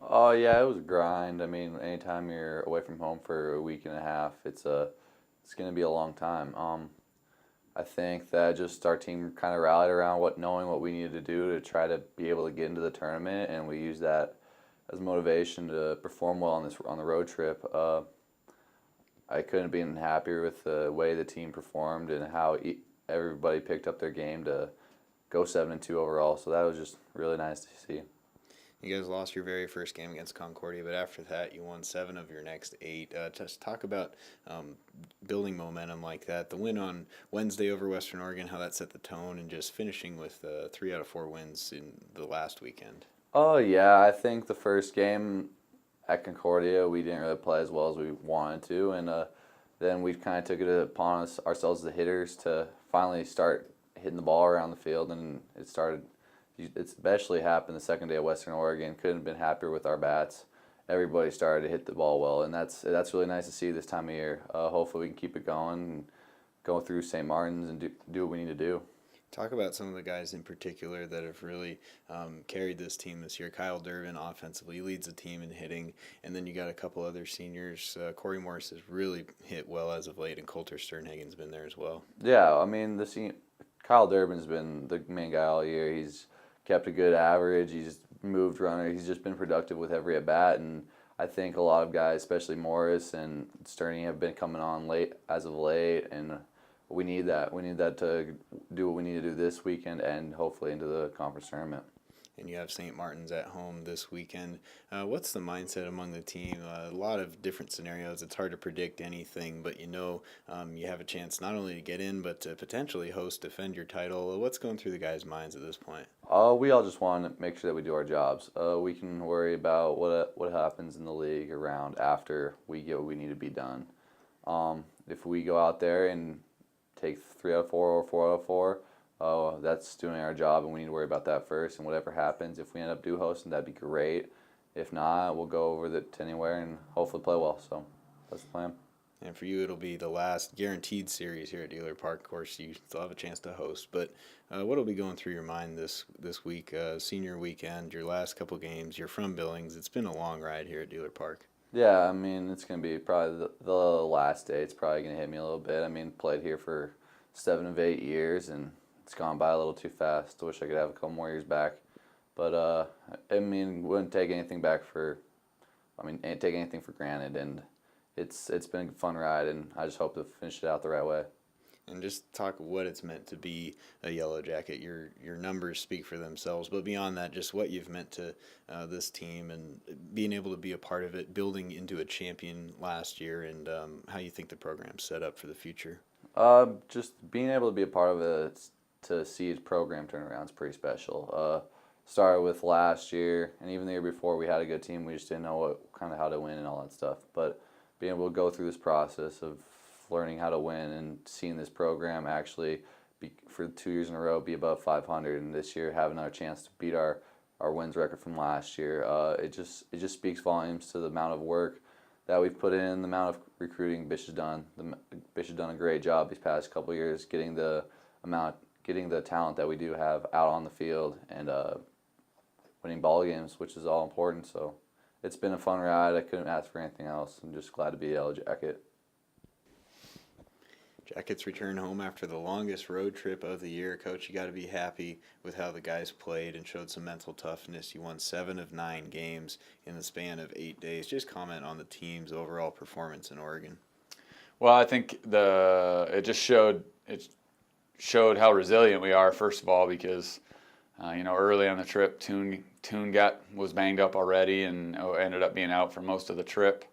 Oh yeah, it was a grind. I mean, anytime you're away from home for a week and a half, it's gonna be a long time. I think that just our team kind of rallied around knowing what we needed to do to try to be able to get into the tournament, and we used that as motivation to perform well on the road trip. I couldn't have been happier with the way the team performed and how everybody picked up their game to go 7-2 overall. So that was just really nice to see. You guys lost your very first game against Concordia, but after that, you won 7 of your next 8. Just talk about building momentum like that. The win on Wednesday over Western Oregon, how that set the tone, and just finishing with 3 out of 4 wins in the last weekend. Oh yeah, I think the first game at Concordia we didn't really play as well as we wanted to, and then we kind of took it upon ourselves, the hitters, to finally start hitting the ball around the field, and it started. It especially happened the second day at Western Oregon. Couldn't have been happier with our bats. Everybody started to hit the ball well, and that's really nice to see this time of year. Hopefully, we can keep it going and go through St. Martin's and do what we need to do. Talk about some of the guys in particular that have really carried this team this year. Kyle Durbin offensively leads the team in hitting, and then you got a couple other seniors. Corey Morris has really hit well as of late, and Coulter Sternhagen's been there as well. Yeah, I mean Kyle Durbin's been the main guy all year. He's kept a good average. He's moved runner. He's just been productive with every at bat, and I think a lot of guys, especially Morris and Sterney, have been coming on late as of late, and we need that. We need that to do what we need to do this weekend and hopefully into the conference tournament. And you have St. Martin's at home this weekend. What's the mindset among the team? A lot of different scenarios. It's hard to predict anything, but you have a chance not only to get in, but to potentially host, defend your title. What's going through the guys' minds at this point? We all just want to make sure that we do our jobs. We can worry about what happens in the league around after we get what we need to be done. If we go out there and take 3 out of 4 or 4 out of 4, that's doing our job, and we need to worry about that first. And whatever happens, if we end up do hosting, that'd be great. If not, we'll go over to anywhere and hopefully play well. So that's the plan. And for you, it'll be the last guaranteed series here at Dehler Park. Of course, you still have a chance to host. But what will be going through your mind this week, senior weekend, your last couple games? You're from Billings. It's been a long ride here at Dehler Park. Yeah, I mean, it's going to be probably the last day. It's probably going to hit me a little bit. I mean, played here for 7 of 8 years, and it's gone by a little too fast. I wish I could have a couple more years back. But, I mean, wouldn't take anything take anything for granted. And it's been a fun ride, and I just hope to finish it out the right way. And just talk what it's meant to be a Yellow Jacket. Your numbers speak for themselves, but beyond that, just what you've meant to this team and being able to be a part of it, building into a champion last year, and how you think the program's set up for the future. Just being able to be a part of it to see his program turn around is pretty special. Started with last year, and even the year before, we had a good team. We just didn't know how to win and all that stuff. But being able to go through this process of learning how to win and seeing this program actually for 2 years in a row be above 500, and this year have another chance to beat our wins record from last year, it just speaks volumes to the amount of work that we've put in, the amount of recruiting Bish has done. Bish has done a great job these past couple of years getting the talent that we do have out on the field and winning ball games, which is all important. So it's been a fun ride. I couldn't ask for anything else. I'm just glad to be a Yellow Jacket. Jackets return home after the longest road trip of the year. Coach, you got to be happy with how the guys played and showed some mental toughness. You won 7 of 9 games in the span of 8 days. Just comment on the team's overall performance in Oregon. Well, I think it showed how resilient we are, first of all, because early on the trip, Toon was banged up already and ended up being out for most of the trip.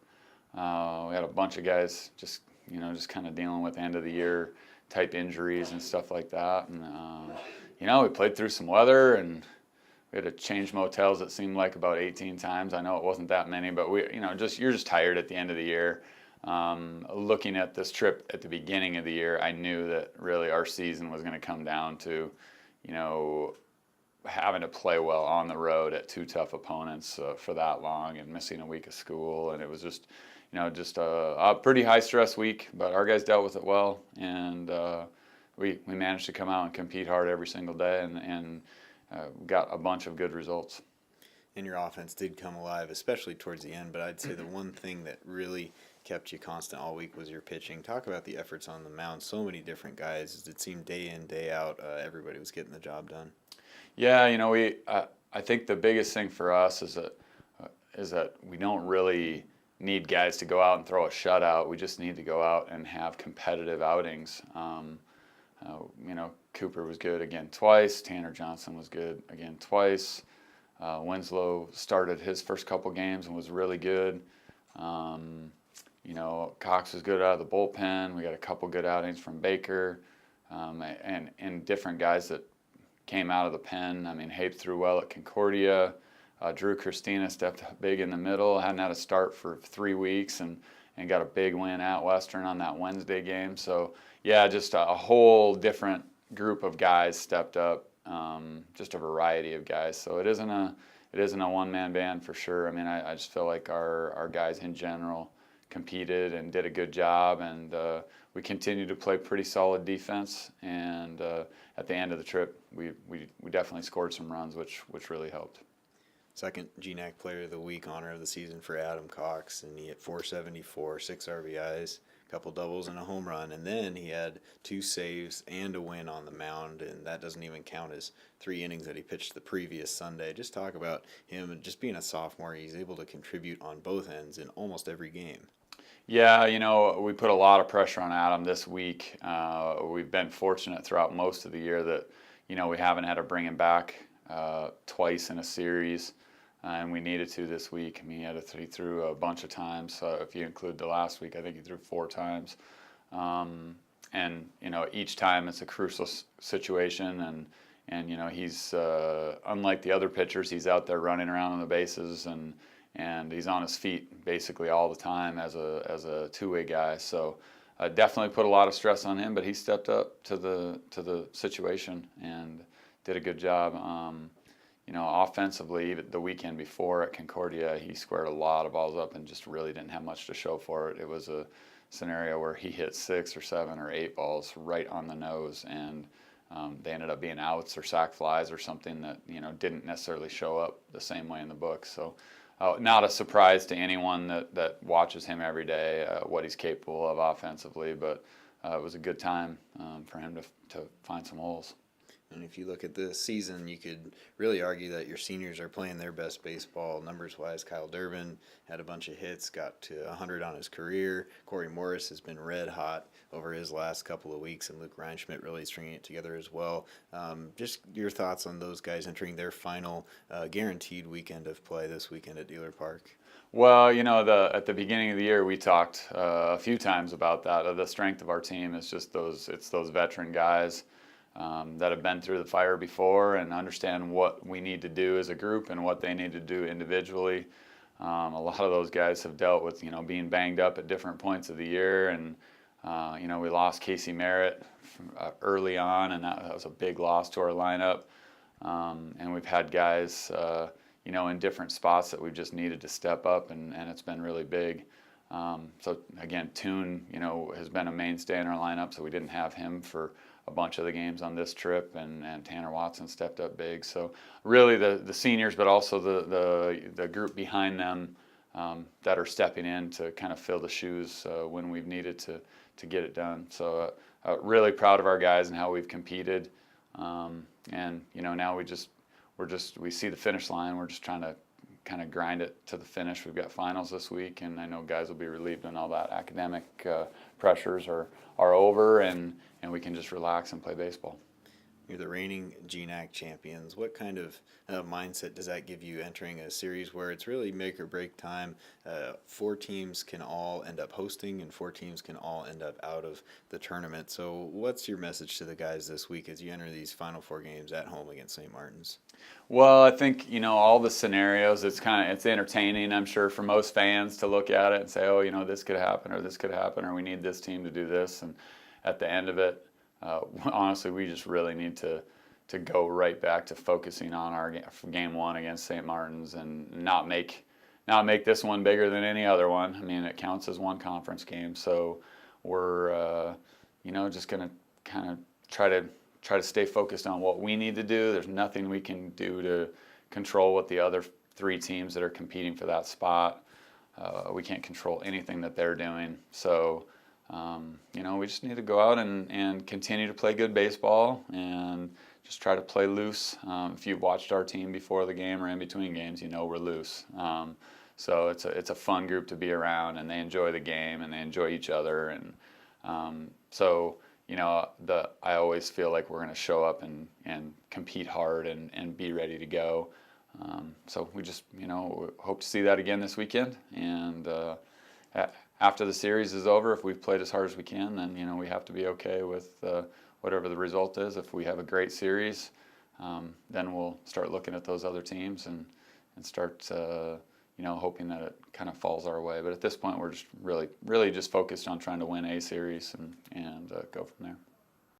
We had a bunch of guys just kind of dealing with end of the year type injuries and stuff like that. And, we played through some weather, and we had to change motels, it seemed like about 18 times. I know it wasn't that many, but you're just tired at the end of the year. Looking at this trip at the beginning of the year, I knew that really our season was going to come down to, having to play well on the road at 2 tough opponents for that long and missing a week of school. And it was just a pretty high stress week, but our guys dealt with it well, and we managed to come out and compete hard every single day, and got a bunch of good results. And your offense did come alive, especially towards the end. But I'd say the one thing that really kept you constant all week was your pitching. Talk about the efforts on the mound. So many different guys. It seemed day in, day out, everybody was getting the job done. Yeah, I think the biggest thing for us is that we don't really need guys to go out and throw a shutout. We just need to go out and have competitive outings. Cooper was good again twice. Tanner Johnson was good again twice. Winslow started his first couple games and was really good. Cox was good out of the bullpen. We got a couple good outings from Baker, and different guys that came out of the pen. I mean, Hape threw well at Concordia. Drew Christina stepped up big in the middle. Hadn't had a start for 3 weeks and got a big win at Western on that Wednesday game. So yeah, just a whole different group of guys stepped up. Just a variety of guys. So it isn't a one-man band for sure. I mean, I just feel like our guys in general competed and did a good job, and we continued to play pretty solid defense. And at the end of the trip, we definitely scored some runs, which really helped. Second GNAC Player of the Week honor of the season for Adam Cox, and he hit 474, 6 RBIs, a couple doubles and a home run, and then he had 2 saves and a win on the mound, and that doesn't even count his 3 innings that he pitched the previous Sunday. Just talk about him, and just being a sophomore, he's able to contribute on both ends in almost every game. Yeah, we put a lot of pressure on Adam this week. We've been fortunate throughout most of the year that, we haven't had to bring him back twice in a series. And we needed to this week. I mean, he threw a bunch of times. If you include the last week, I think he threw 4 times. And each time it's a crucial situation. And he's unlike the other pitchers. He's out there running around on the bases and he's on his feet basically all the time as a two-way guy. So definitely put a lot of stress on him. But he stepped up to the situation and did a good job. Offensively, the weekend before at Concordia, he squared a lot of balls up and just really didn't have much to show for it. It was a scenario where he hit 6 or 7 or 8 balls right on the nose, and they ended up being outs or sac flies or something that didn't necessarily show up the same way in the book. So, not a surprise to anyone that watches him every day what he's capable of offensively, but it was a good time for him to find some holes. And if you look at this season, you could really argue that your seniors are playing their best baseball numbers-wise. Kyle Durbin had a bunch of hits, got to 100 on his career. Corey Morris has been red hot over his last couple of weeks, and Luke Reinschmidt really stringing it together as well. Just your thoughts on those guys entering their final guaranteed weekend of play this weekend at Dehler Park. Well, at the beginning of the year, we talked a few times about that. The strength of our team is just those veteran guys that have been through the fire before and understand what we need to do as a group and what they need to do individually. A lot of those guys have dealt with, being banged up at different points of the year. And, we lost Casey Merritt early on, and that was a big loss to our lineup. And we've had guys, in different spots that we've just needed to step up, and it's been really big. So, again, Toon, has been a mainstay in our lineup, so we didn't have him for a bunch of the games on this trip, and Tanner Watson stepped up big. So really the seniors, but also the group behind them that are stepping in to kind of fill the shoes when we've needed to get it done. So really proud of our guys and how we've competed. And now we see the finish line. We're just trying to kind of grind it to the finish. We've got finals this week, and I know guys will be relieved when all that academic pressures are over, and we can just relax and play baseball. You're the reigning GNAC champions. What kind of mindset does that give you entering a series where it's really make or break time? 4 teams can all end up hosting, and 4 teams can all end up out of the tournament. So what's your message to the guys this week as you enter these Final 4 games at home against St. Martin's? Well, I think, all the scenarios, it's entertaining, I'm sure, for most fans to look at it and say, oh, this could happen, or we need this team to do this. And at the end of it, honestly, we just really need to go right back to focusing on our game 1 against St. Martin's and not make this one bigger than any other one. I mean, it counts as one conference game, so we're just going to kind of try to stay focused on what we need to do. There's nothing we can do to control what the other three teams that are competing for that spot. We can't control anything that they're doing. So, you know, we just need to go out and continue to play good baseball and just try to play loose. If you've watched our team before the game or in between games, you know we're loose. So it's a fun group to be around, and they enjoy the game and they enjoy each other. And so, you know, I always feel like we're going to show up and compete hard and be ready to go. So we just, you know, hope to see that again this weekend. And after the series is over, if we've played as hard as we can, then, you know, we have to be okay with whatever the result is. If we have a great series, then we'll start looking at those other teams and start, you know, hoping that it kind of falls our way. But at this point, we're just really just focused on trying to win a series and go from there.